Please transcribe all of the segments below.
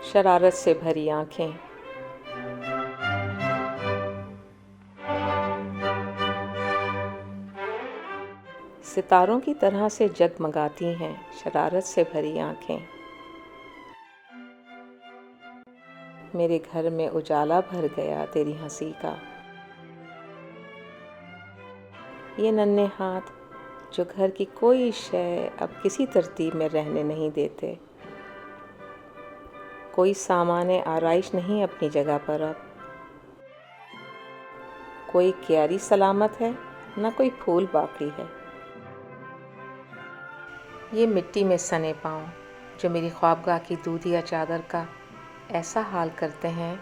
शरारत से भरी आँखें, सितारों की तरह से जगमगाती हैं शरारत से भरी आँखें। मेरे घर में उजाला भर गया तेरी हंसी का। ये नन्हे हाथ जो घर की कोई शय अब किसी तरतीब में रहने नहीं देते। कोई सामाने आराइश नहीं अपनी जगह पर अब। कोई क्यारी सलामत है, न कोई फूल बाकी है। ये मिट्टी में सने पाँव जो मेरी ख्वाबगाह की दूधिया चादर का ऐसा हाल करते हैं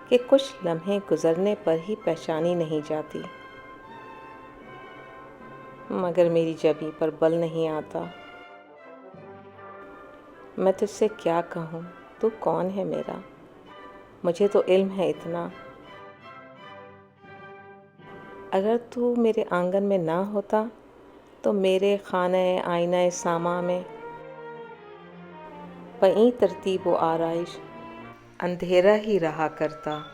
कि कुछ लम्हे गुजरने पर ही पहचानी नहीं जाती। मगर मेरी जबी पर बल नहीं आता। मैं तुझसे क्या कहूँ, तू कौन है मेरा? मुझे तो इल्म है इतना। अगर तू मेरे आंगन में ना होता तो मेरे खाने आईना सामा में पई तरतीब व आराइश अंधेरा ही रहा करता।